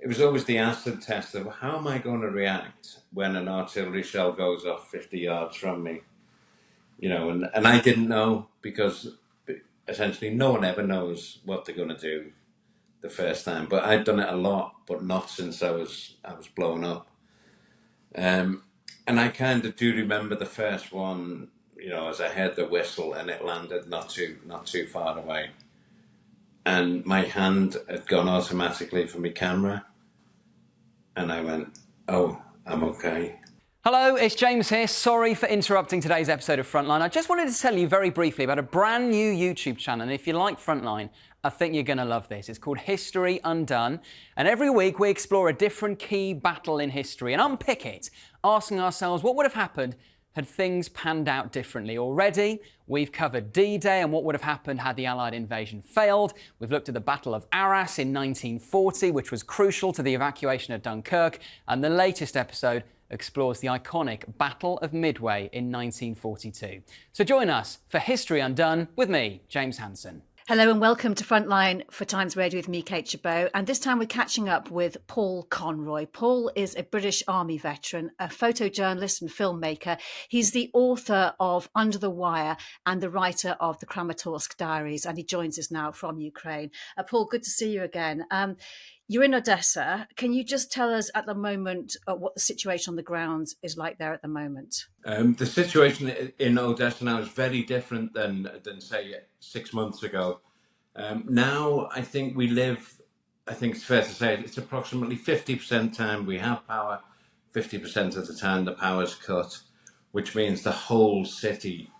was always the acid test of how am I going to react when an artillery shell goes off 50 yards from me, and I didn't know, because essentially no one ever knows what they're going to do the first time. But I'd done it a lot, but not since I was blown up. And I kind of do remember the first one, as I heard the whistle and it landed not too far away. And my hand had gone automatically for my camera. And I went, oh, I'm okay. Hello, it's James here. Sorry for interrupting today's episode of Frontline. I just wanted to tell you very briefly about a brand new YouTube channel. And if you like Frontline, I think you're going to love this. It's called History Undone. And every week we explore a different key battle in history and unpick it, asking ourselves what would have happened had things panned out differently. Already, we've covered D-Day and what would have happened had the Allied invasion failed. We've looked at the Battle of Arras in 1940, which was crucial to the evacuation of Dunkirk. And the latest episode explores the iconic Battle of Midway in 1942. So join us for History Undone with me, James Hansen. Hello and welcome to Frontline for Times Radio with me, Kate Chabot. And this time we're catching up with Paul Conroy. Paul is a British Army veteran, a photojournalist and filmmaker. He's the author of Under the Wire and the writer of the Kramatorsk Diaries, and he joins us now from Ukraine. Paul, good to see you again. You're in Odessa. Can you just tell us at the moment what the situation on the ground is like there at the moment? The situation in Odessa now is very different than say 6 months ago. Now I think it's fair to say it's approximately 50% time we have power, 50% of the time the power's cut, which means the whole city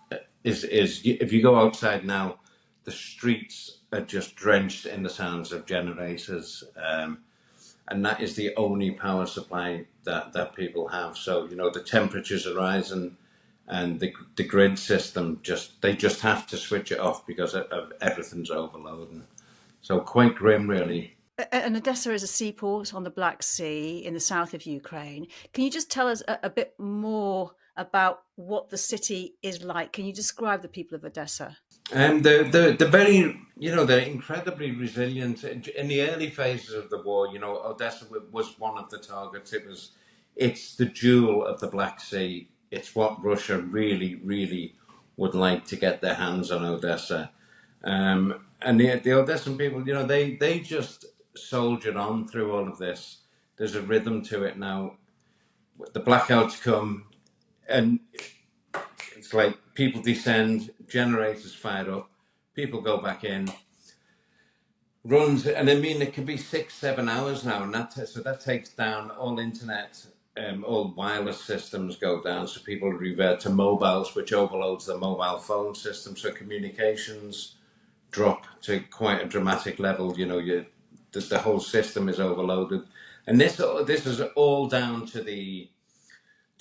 is if you go outside now, the streets are just drenched in the sounds of generators, and that is the only power supply that people have. So the temperatures are rising, and the grid system they just have to switch it off because of everything's overloading. So quite grim, really. And Odessa is a seaport on the Black Sea in the south of Ukraine. Can you just tell us a bit more about what the city is like? Can you describe the people of Odessa? They're very, they're incredibly resilient. In the early phases of the war, Odessa was one of the targets. It's the jewel of the Black Sea. It's what Russia really, really would like to get their hands on Odessa. And the Odessan people, they just soldiered on through all of this. There's a rhythm to it now. The blackouts come, and it's like people descend, generators fire up, people go back in, runs, and it can be 6-7 hours now, and that takes down all internet, all wireless systems go down, so people revert to mobiles, which overloads the mobile phone system, so communications drop to quite a dramatic level. The whole system is overloaded, and this is all down to the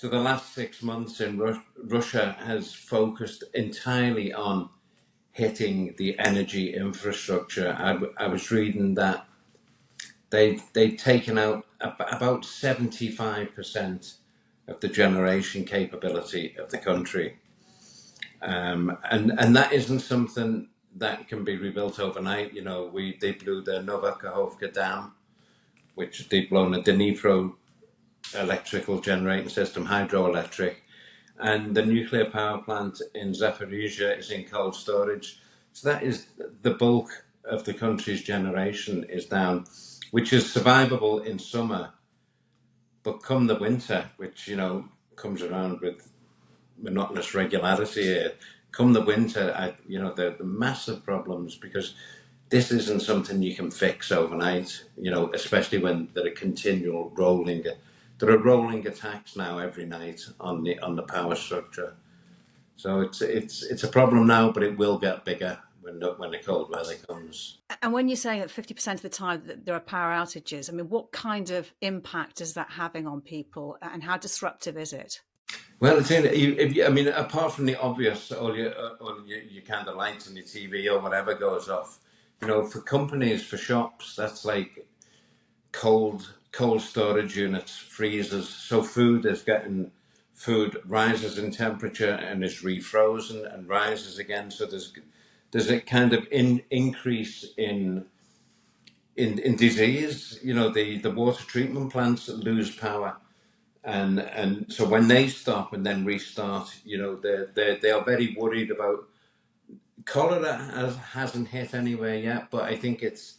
last 6 months in Russia has focused entirely on hitting the energy infrastructure. I was reading that they've taken out about 75% of the generation capability of the country, and that isn't something that can be rebuilt overnight. They blew the Novakhovka Dam, which they've blown a Dnipro electrical generating system, hydroelectric, and the nuclear power plant in Zaporizhia is in cold storage. So that is the bulk of the country's generation is down, which is survivable in summer, but come the winter, which comes around with monotonous regularity here, come the winter, the massive problems, because this isn't something you can fix overnight, especially when there are continual rolling. There are rolling attacks now every night on the power structure. So it's a problem now, but it will get bigger when the cold weather comes. And when you're saying that 50% of the time that there are power outages, what kind of impact is that having on people, and how disruptive is it? Well, apart from the obvious, all your kind of lights on your TV or whatever goes off, for companies, for shops, that's like cold storage units, freezers. So food rises in temperature and is refrozen and rises again. So there's a kind of increase in in disease, the water treatment plants lose power. And so when they stop and then restart, they are very worried about cholera. Hasn't hit anywhere yet, but I think it's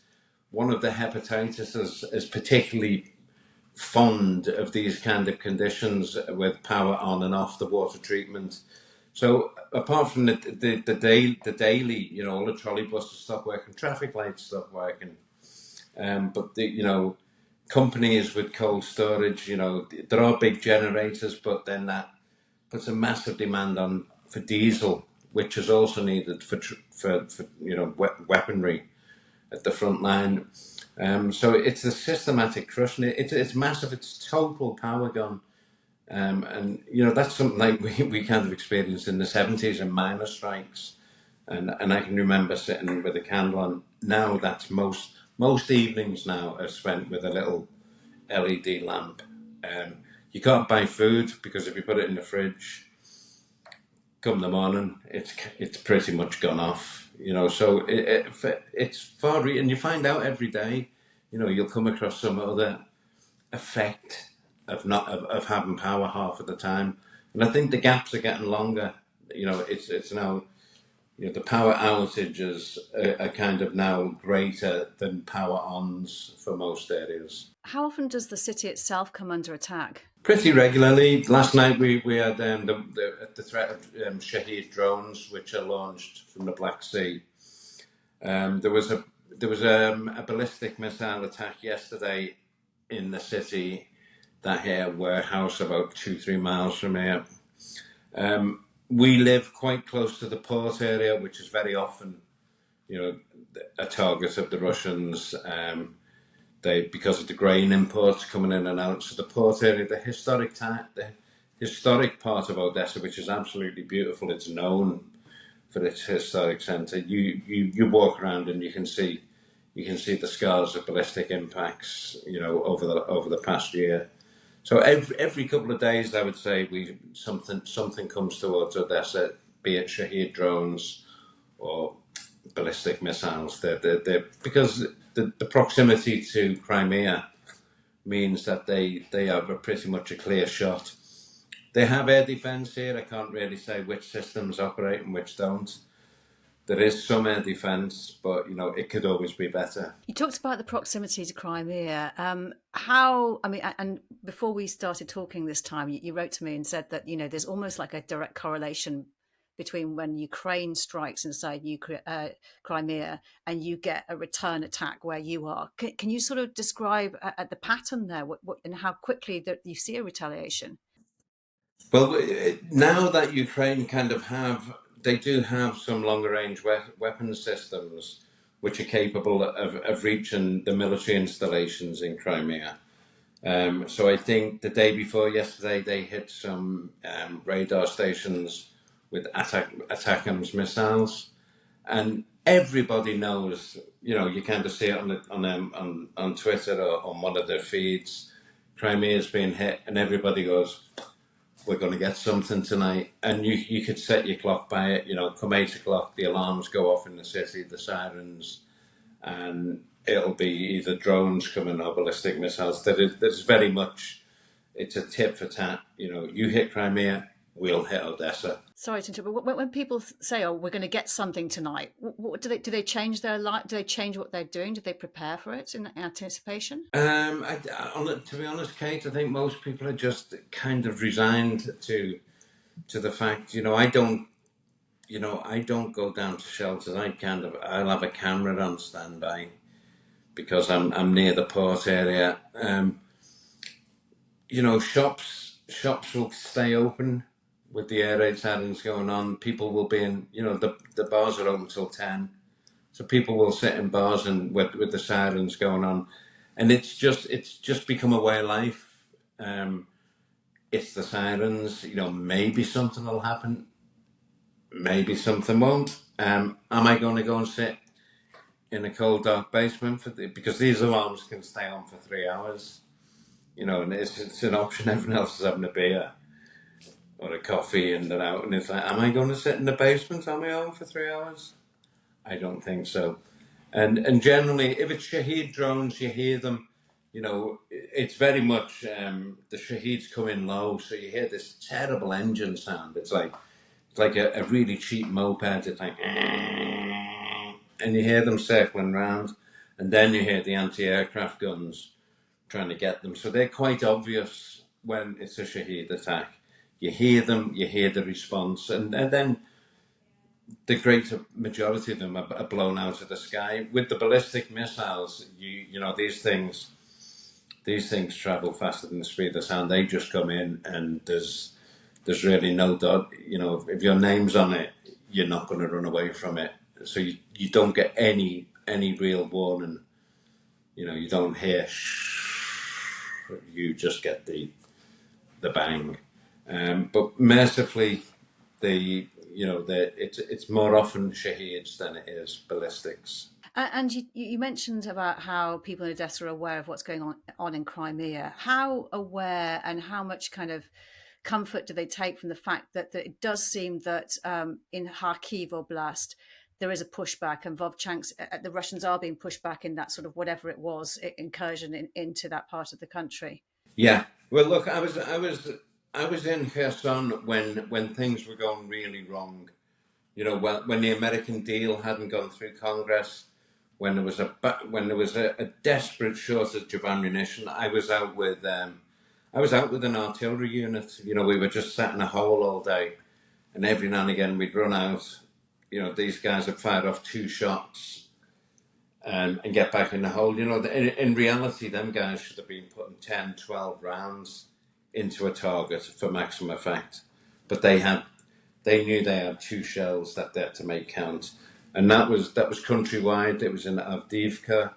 one of the hepatitis is particularly fond of these kind of conditions with power on and off the water treatment. So apart from the daily, all the trolley buses stop working, traffic lights stop working, but companies with cold storage, there are big generators, but then that puts a massive demand on for diesel, which is also needed for weaponry at the front line. So it's a systematic crushing. It's massive. It's total power gone. And that's something like we kind of experienced in the 70s in miner strikes. And I can remember sitting with a candle on. Now that's most evenings now are spent with a little LED lamp. You can't buy food because if you put it in the fridge, come the morning, it's pretty much gone off. So it's far, and you find out every day. You'll come across some other effect of having power half of the time, and I think the gaps are getting longer. It's now. The power outages are kind of now greater than power ons for most areas. How often does the city itself come under attack? Pretty regularly. Last night we had the threat of Shahed drones, which are launched from the Black Sea. There was a ballistic missile attack yesterday in the city that hit a warehouse about 2-3 miles from here. We live quite close to the port area, which is very often, a target of the Russians. Because of the grain imports coming in and out. So the port area, the historic part of Odessa, which is absolutely beautiful. It's known for its historic centre. You walk around and you can see the scars of ballistic impacts, over the past year. So every couple of days, I would say something comes towards Odessa, be it Shahed drones or ballistic missiles. They're because the proximity to Crimea means that they have pretty much a clear shot. They have air defence here. I can't really say which systems operate and which don't. There is some air defence, but it could always be better. You talked about the proximity to Crimea. And before we started talking this time, you wrote to me and said that there's almost like a direct correlation between when Ukraine strikes inside Crimea and you get a return attack where you are. Can you sort of describe the pattern there, what and how quickly that you see a retaliation? Well, now that Ukraine they do have some longer range weapon systems which are capable of reaching the military installations in Crimea. So I think the day before yesterday they hit some radar stations with ATACMS missiles, and everybody knows. You kind of see it on Twitter or on one of their feeds. Crimea's being hit, and everybody goes, "We're going to get something tonight." And you could set your clock by it. Come 8 o'clock, the alarms go off in the city, the sirens, and it'll be either drones coming or ballistic missiles. There's very much, it's a tit for tat. You hit Crimea, we'll hit Odessa. Sorry to interrupt, but when people say, "Oh, we're going to get something tonight," what do they change their life? Do they change what they're doing? Do they prepare for it in anticipation? To be honest, Kate, I think most people are just kind of resigned to the fact. I don't go down to shelters. I'll have a camera on standby because I'm near the port area. Shops will stay open with the air raid sirens going on. People will be in, the bars are open till 10. So people will sit in bars and with the sirens going on. And it's just become a way of life. It's the sirens, maybe something will happen. Maybe something won't. Am I going to go and sit in a cold, dark basement because these alarms can stay on for 3 hours? And it's an option. Everyone else is having a beer or a coffee and they're out, and it's like, am I going to sit in the basement on my own for 3 hours? I don't think so. And generally, if it's Shahed drones, you hear them. You know, it's very much the Shaheeds come in low, so you hear this terrible engine sound. It's like a really cheap moped. It's like, and you hear them circling round, and then you hear the anti-aircraft guns trying to get them. So they're quite obvious when it's a Shahed attack. You hear them, you hear the response, and then the greater majority of them are blown out of the sky. With the ballistic missiles, you know these things travel faster than the speed of sound. They just come in, and there's really no doubt. You know, if your name's on it, you're not going to run away from it. So you don't get any real warning. You know, you don't hear shh, you just get the bang. But mercifully, it's more often Shaheeds than it is ballistics. And you mentioned about how people in Odessa are aware of what's going on in Crimea. How aware and how much kind of comfort do they take from the fact that it does seem that in Kharkiv Oblast, there is a pushback, and Vovchansk, the Russians are being pushed back in that sort of whatever it was incursion into that part of the country. Yeah. Well, look, I was in Kherson when things were going really wrong. You know, when the American deal hadn't gone through Congress, when there was a desperate shortage of ammunition, I was out with an artillery unit. You know, we were just sat in a hole all day, and every now and again we'd run out. You know, these guys had fired off 2 shots and get back in the hole. You know, in reality, them guys should have been putting 10, 12 rounds into a target for maximum effect. But they knew they had 2 shells that they had to make count. And that was countrywide. It was in Avdiivka.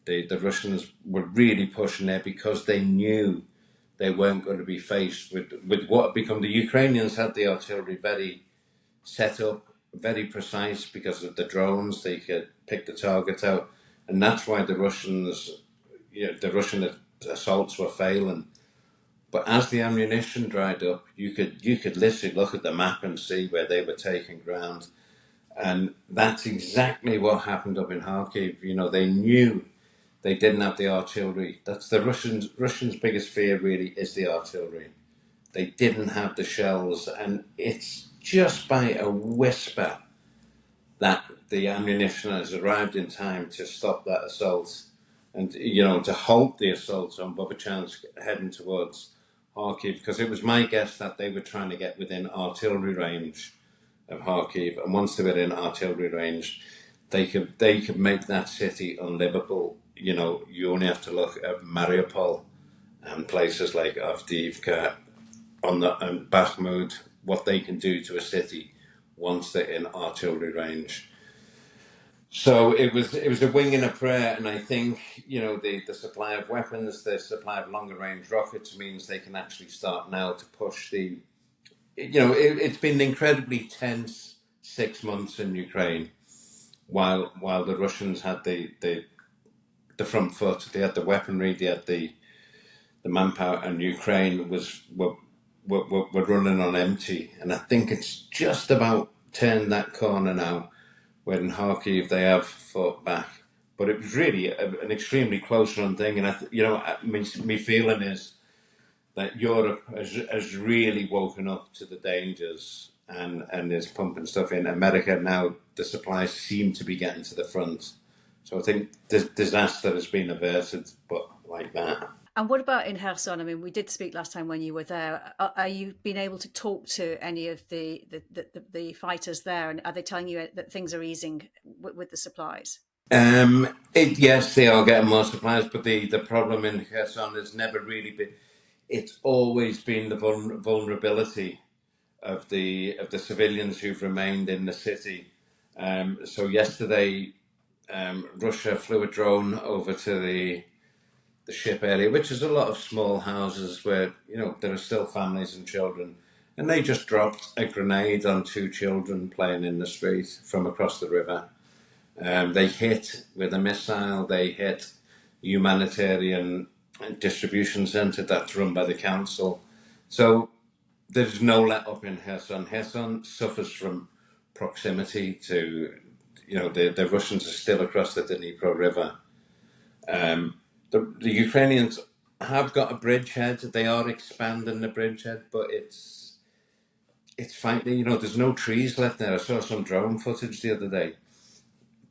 The Russians were really pushing there because they knew they weren't going to be faced with what had become. The Ukrainians had the artillery very set up, very precise because of the drones. They could pick the target out, and that's why the Russian assaults were failing. But as the ammunition dried up, you could literally look at the map and see where they were taking ground, and that's exactly what happened up in Kharkiv. You know, they knew they didn't have the artillery. That's the Russians' biggest fear. Really, is the artillery. They didn't have the shells, and it's just by a whisper that the ammunition has arrived in time to stop that assault, and to halt the assault on Vovchansk heading towards Kharkiv, because it was my guess that they were trying to get within artillery range of Kharkiv, and once they were in artillery range, they could make that city unlivable. You know, you only have to look at Mariupol and places like Avdiivka and Bakhmut, what they can do to a city once they're in artillery range. So it was a wing and a prayer, and I think the supply of weapons, the supply of longer range rockets means they can actually start now to push the. It's been an incredibly tense 6 months in Ukraine, while the Russians had the front foot, they had the weaponry, they had the manpower, and Ukraine were running on empty. And I think it's just about turned that corner now, where in Kharkiv they have fought back. But it was really an extremely close run thing. And my feeling is that Europe has really woken up to the dangers and is pumping stuff in. America now, the supplies seem to be getting to the front. So I think this disaster has been averted, but like that. And what about in Kherson? I mean, we did speak last time when you were there. Are you been able to talk to any of the fighters there, and are they telling you that things are easing with the supplies? Yes, they are getting more supplies, but the problem in Kherson has never really been. It's always been the vulnerability of the civilians who've remained in the city. So yesterday, Russia flew a drone over to the ship area, which is a lot of small houses where there are still families and children, and they just dropped a grenade on 2 children playing in the street from across the river. They hit with a missile. They hit a humanitarian distribution centre that's run by the council. So there's no let up in Kherson. Kherson suffers from proximity to the Russians are still across the Dnipro River. The Ukrainians have got a bridgehead. They are expanding the bridgehead, but it's frankly, there's no trees left there. I saw some drone footage the other day.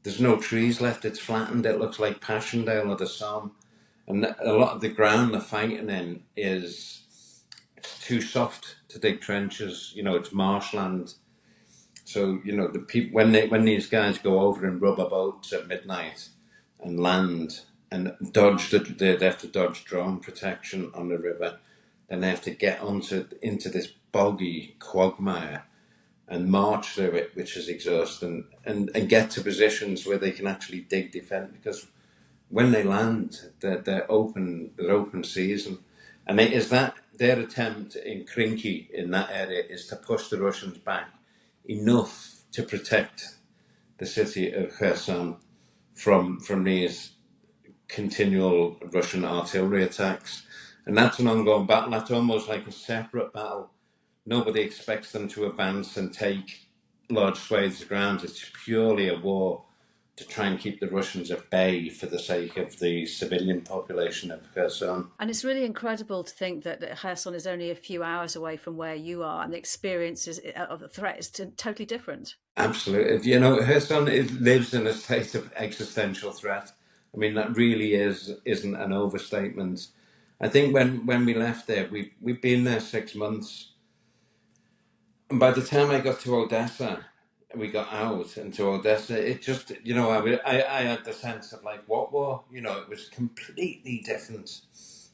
There's no trees left. It's flattened. It looks like Passchendaele or the Somme. And a lot of the ground they're fighting in it's too soft to dig trenches. It's marshland. So, the people, when these guys go over in rubber boats at midnight and land and dodge, they have to dodge drone protection on the river. Then they have to get into this boggy quagmire and march through it, which is exhausting, and get to positions where they can actually dig defense, because when they land, they're open season. And it is that their attempt in Krinky, in that area, is to push the Russians back enough to protect the city of Kherson from these continual Russian artillery attacks. And that's an ongoing battle. That's almost like a separate battle. Nobody expects them to advance and take large swathes of ground. It's purely a war to try and keep the Russians at bay for the sake of the civilian population of Kherson. And it's really incredible to think that Kherson is only a few hours away from where you are, and the experiences of the threat is totally different. Absolutely. Kherson lives in a state of existential threat. I mean, that really isn't an overstatement. I think when we left there, we'd been there 6 months. And by the time I got to Odessa, we got out into Odessa, it just, I had the sense of like, what war? It was completely different.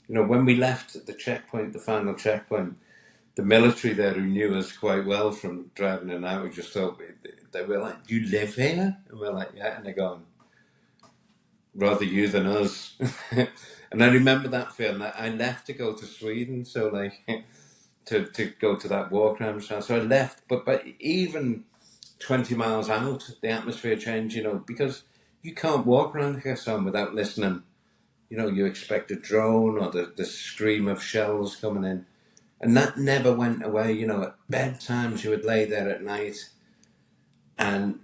When we left the checkpoint, the final checkpoint, the military there, who knew us quite well from driving in and out, we just thought, they were like, "Do you live here?" And we're like, "Yeah." And they're going, "Rather you than us." And I remember that feeling. I left to go to Sweden, so like to go to that war crimes trial. So I left, but even 20 miles out, the atmosphere changed, because you can't walk around Kherson without listening. You expect a drone or the scream of shells coming in. And that never went away. At bedtimes you would lay there at night and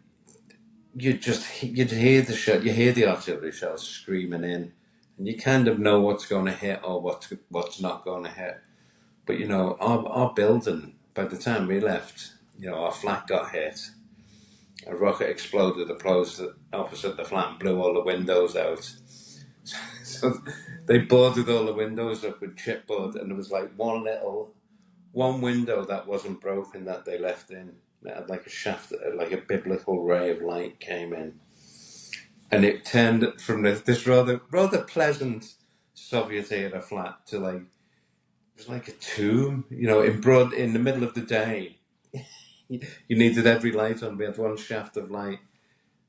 you'd hear the artillery shells screaming in, and you kind of know what's going to hit or what's not going to hit. But our building, by the time we left, our flat got hit. A rocket exploded opposite the flat and blew all the windows out. So they boarded all the windows up with chipboard, and there was like one window that wasn't broken that they left in. It had like a shaft, like a biblical ray of light came in, and it turned from this rather pleasant Soviet era flat to like, it was like a tomb, in the middle of the day. You needed every light on. We had one shaft of light,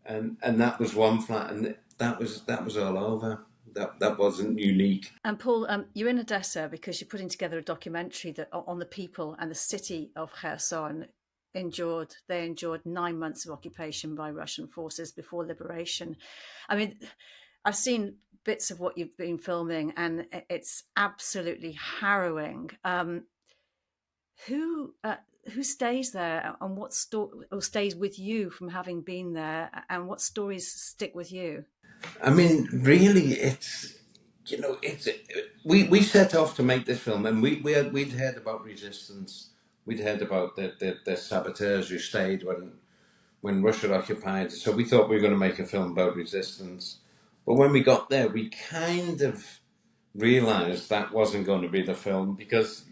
and that was one flat, and that was all over. That wasn't unique. And Paul, you're in Odessa because you're putting together a documentary on the people and the city of Kherson. They endured 9 months of occupation by Russian forces before liberation. I mean, I've seen bits of what you've been filming, and it's absolutely harrowing. Who stays there, and what or stays with you from having been there, and what stories stick with you? I mean, really, we set off to make this film, and we'd heard about resistance. We'd heard about the saboteurs who stayed when Russia occupied. So we thought we were going to make a film about resistance. But when we got there, we kind of realised that wasn't going to be the film, because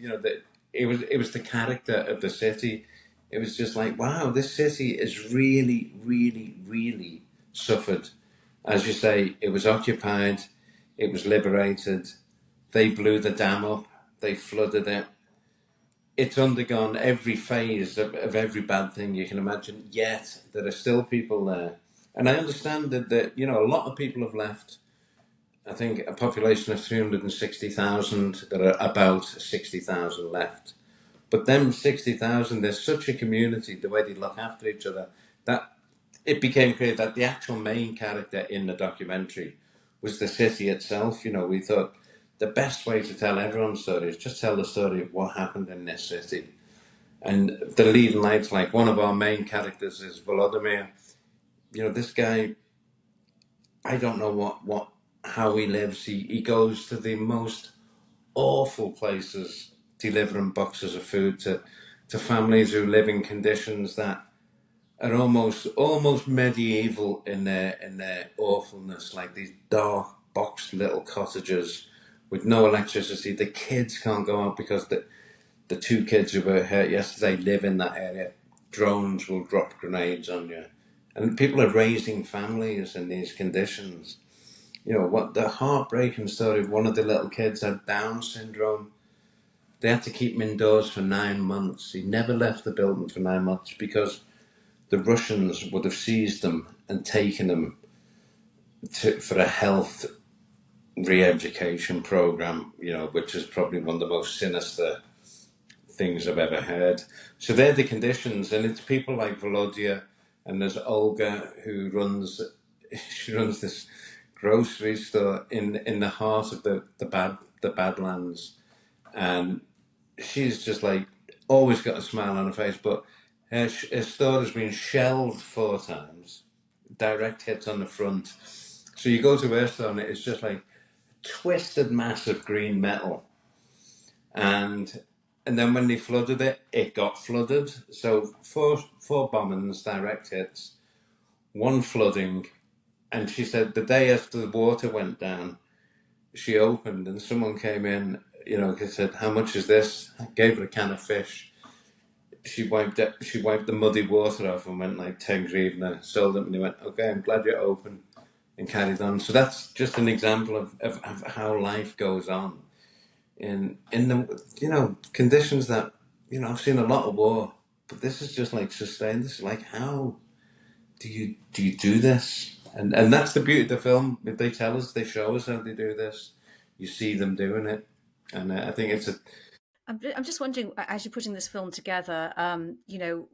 it was the character of the city. It was just like, wow, this city is really, really, really suffered. As you say, it was occupied, it was liberated. They blew the dam up, they flooded it. It's undergone every phase of every bad thing you can imagine, yet there are still people there. And I understand that a lot of people have left. I think a population of 360,000, there are about 60,000 left. But them 60,000, there's such a community, the way they look after each other, that it became clear that the actual main character in the documentary was the city itself. We thought the best way to tell everyone's story is just tell the story of what happened in this city. And the leading lights, like one of our main characters is Volodymyr. this guy, I don't know how he lives. He goes to the most awful places delivering boxes of food to families who live in conditions that are almost medieval in their awfulness, like these dark boxed little cottages with no electricity. The kids can't go out because the two kids who were hurt yesterday live in that area. Drones will drop grenades on you. And people are raising families in these conditions. What the heartbreaking story of one of the little kids had Down syndrome. They had to keep him indoors for 9 months. He never left the building for 9 months because the Russians would have seized him and taken him for a health re-education program, which is probably one of the most sinister things I've ever heard. So they're the conditions, and it's people like Volodya, and there's Olga who runs this grocery store in the heart of the Badlands, and she's just like always got a smile on her face, but her store has been shelled 4 times, direct hits on the front. So you go to her store and it's just like twisted massive green metal, and then when they flooded it, it got flooded. So four bombings, direct hits, 1 flooding. And she said the day after the water went down, she opened and someone came in, said, "How much is this?" I gave her a can of fish. She wiped the muddy water off and went like 10 hryvnia, sold them, and they went, "Okay, I'm glad you're open," and carried on. So that's just an example of how life goes on in the conditions that I've seen a lot of war, but this is just like sustained. This is like, how do you do this? And that's the beauty of the film. They tell us, they show us how they do this. You see them doing it, and I think it's a. I'm just wondering, as you're putting this film together,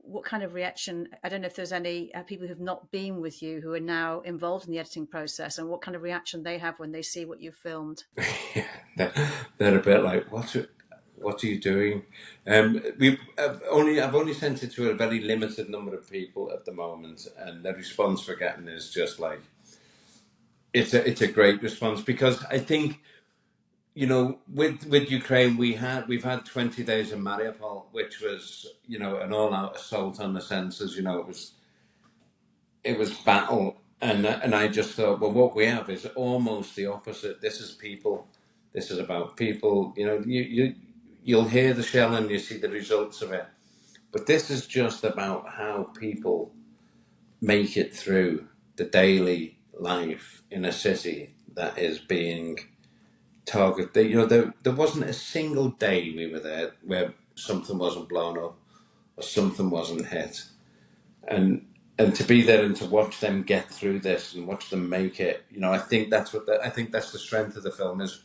what kind of reaction? I don't know if there's any people who've not been with you who are now involved in the editing process, and what kind of reaction they have when they see what you've filmed. Yeah, they're a bit like, what are you doing? I've only sent it to a very limited number of people at the moment, and the response we're getting is just like, it's a great response, because I think, with Ukraine, we've had 20 days in Mariupol, which was, an all-out assault on the senses. It was battle, and I just thought, well, what we have is almost the opposite. This is people. This is about people. You'll hear the shell and you see the results of it, but this is just about how people make it through the daily life in a city that is being targeted. There wasn't a single day we were there where something wasn't blown up or something wasn't hit, and to be there and to watch them get through this and watch them make it. I think that's the strength of the film is.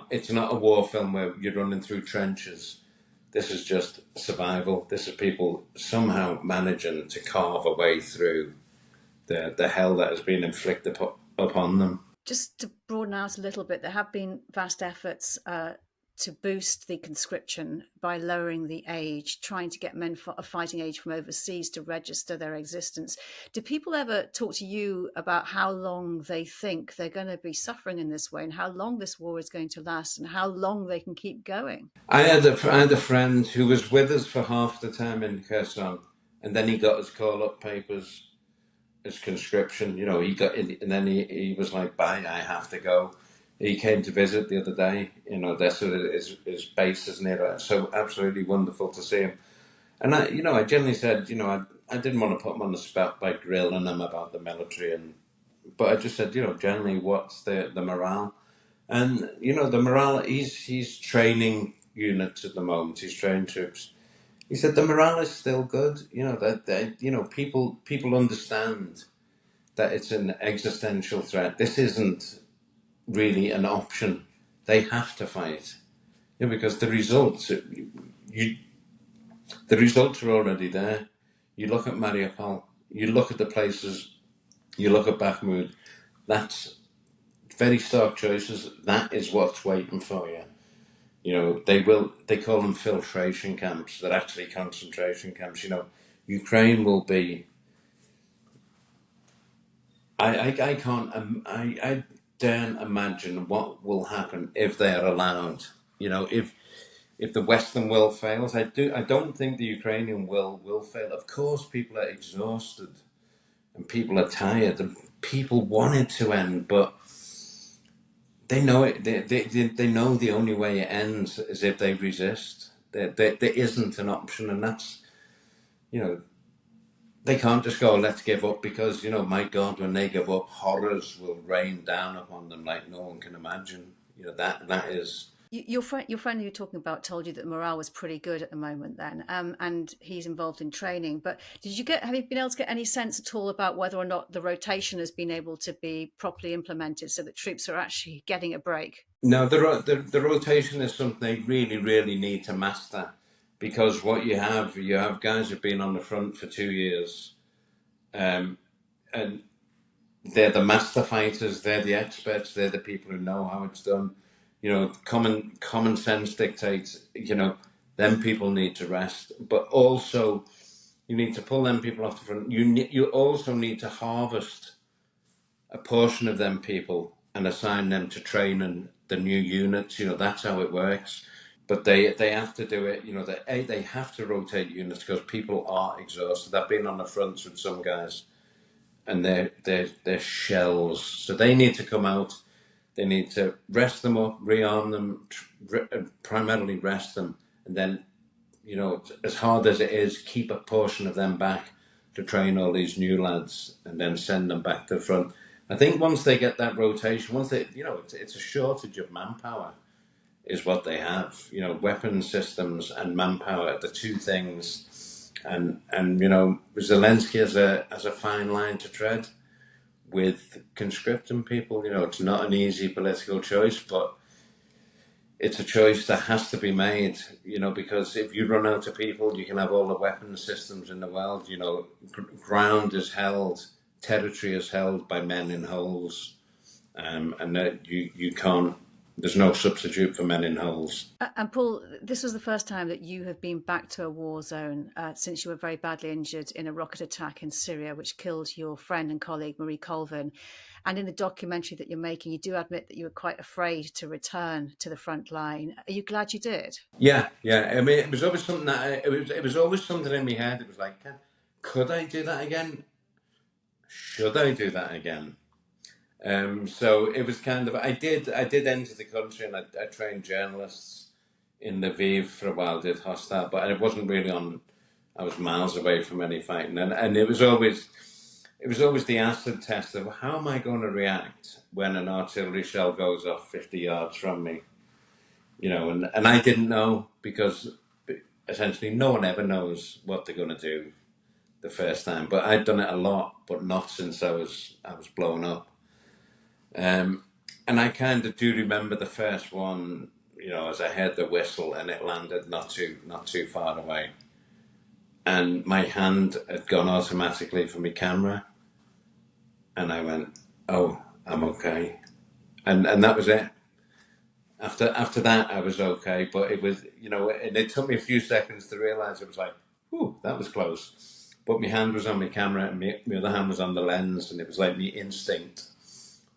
It's not a war film where you're running through trenches. This is just survival. This is people somehow managing to carve a way through the hell that has been inflicted upon them. Just to broaden out a little bit, there have been vast efforts to boost the conscription by lowering the age, trying to get men of fighting age from overseas to register their existence. Do people ever talk to you about how long they think they're going to be suffering in this way, and how long this war is going to last, and how long they can keep going? I had a friend who was with us for half the time in Kherson, and then he got his call-up papers, his conscription. He got in, and then he was like, "Bye, I have to go." He came to visit the other day in Odessa. His base is near it. So absolutely wonderful to see him. And I generally said, I didn't want to put him on the spot by grilling him about the military, but I just said, generally, what's the morale? And the morale. He's training units at the moment. He's training troops. He said the morale is still good. That people understand that it's an existential threat. This isn't really an option. They have to fight, because the results are already there. You look at Mariupol, you look at the places, you look at Bakhmut. That's very stark choices. That is what's waiting for you. They call them filtration camps. They're actually concentration camps. Ukraine will be I can't, I daren't imagine what will happen if they are allowed. You know, if the Western world fails, I don't think the Ukrainian world will fail. Of course, people are exhausted and people are tired and people want it to end, but they know it. They know the only way it ends is if they resist. There isn't an option, and that's, you know, they can't just go, let's give up, because, you know, my God, when they give up, horrors will rain down upon them like no one can imagine. You know, that is. Your friend who you're talking about told you that morale was pretty good at the moment then, and he's involved in training. But have you been able to get any sense at all about whether or not the rotation has been able to be properly implemented so that troops are actually getting a break? No, the rotation is something they really, really need to master, because what you have guys who've been on the front for 2 years, and they're the master fighters, they're the experts, they're the people who know how it's done. You know, common sense dictates, you know, them people need to rest, but also you need to pull them people off the front. You also need to harvest a portion of them people and assign them to training the new units. You know, that's how it works. But they have to do it. You know, they have to rotate units because people are exhausted. I've been on the fronts with some guys, and they're shells. So they need to come out. They need to rest them up, rearm them, primarily rest them, and then, you know, as hard as it is, keep a portion of them back to train all these new lads, and then send them back to the front. I think once they get that rotation, once they, you know, it's a shortage of manpower, is what they have. You know, weapon systems and manpower, the two things, and you know, Zelensky has a fine line to tread with conscripting people. You know, it's not an easy political choice, but it's a choice that has to be made, you know, because if you run out of people, you can have all the weapon systems in the world. You know, ground is held, territory is held by men in holes, and that you can't. There's no substitute for men in holes. And Paul, this was the first time that you have been back to a war zone since you were very badly injured in a rocket attack in Syria, which killed your friend and colleague, Marie Colvin. And in the documentary that you're making, you do admit that you were quite afraid to return to the front line. Are you glad you did? Yeah. I mean, it was always something that it was always something in my head. It was like, could I do that again? Should I do that again? So it was kind of, I did enter the country, and I trained journalists in Lviv for a while, did hostile, but it wasn't really on. I was miles away from any fighting, and it was always the acid test of how am I going to react when an artillery shell goes off 50 yards from me, you know, and I didn't know, because essentially no one ever knows what they're going to do the first time. But I'd done it a lot, but not since I was blown up. And I kind of do remember the first one, you know, as I heard the whistle and it landed not too far away, and my hand had gone automatically for my camera, and I went, "Oh, I'm okay," and that was it. After that, I was okay, but it was, you know, and it took me a few seconds to realise. It was like, "Ooh, that was close," but my hand was on my camera and my other hand was on the lens, and it was like the instinct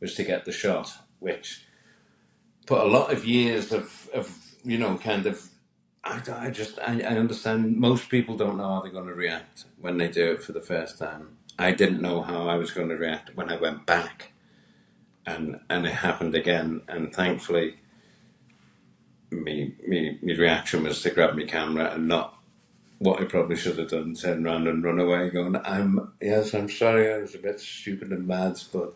was to get the shot, which put a lot of years of you know, kind of, I understand most people don't know how they're going to react when they do it for the first time. I didn't know how I was going to react when I went back, and it happened again, and thankfully me reaction was to grab my camera and not what I probably should have done, turn around and run away going, I'm sorry, I was a bit stupid and mad, but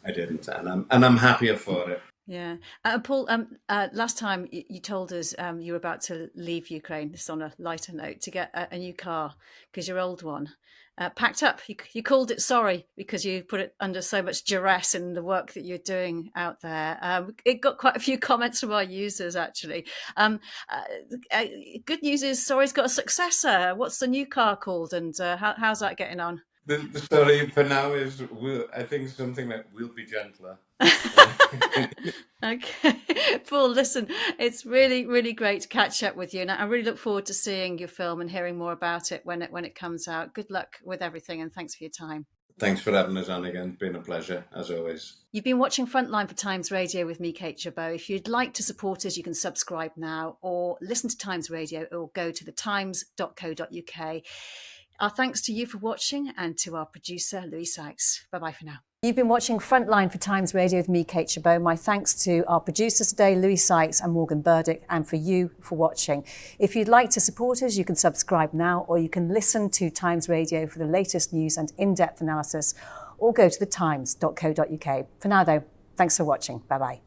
I didn't, and I'm happier for it. Yeah. Paul, last time you told us you were about to leave Ukraine, just on a lighter note, to get a new car because your old one packed up. You called it sorry because you put it under so much duress in the work that you're doing out there. It got quite a few comments from our users, actually. Good news is sorry's got a successor. What's the new car called, and how's that getting on? The story for now is, I think something like, we'll be gentler. Okay. Paul, listen, it's really, really great to catch up with you. And I really look forward to seeing your film and hearing more about it when it comes out. Good luck with everything, and thanks for your time. Thanks for having us on again. It's been a pleasure, as always. You've been watching Frontline for Times Radio with me, Kate Chabot. If you'd like to support us, you can subscribe now or listen to Times Radio or go to thetimes.co.uk. Our thanks to you for watching and to our producer, Louis Sykes. Bye-bye for now. You've been watching Frontline for Times Radio with me, Kate Chabot. My thanks to our producers today, Louis Sykes and Morgan Burdick, and for you for watching. If you'd like to support us, you can subscribe now, or you can listen to Times Radio for the latest news and in-depth analysis, or go to thetimes.co.uk. For now, though, thanks for watching. Bye-bye.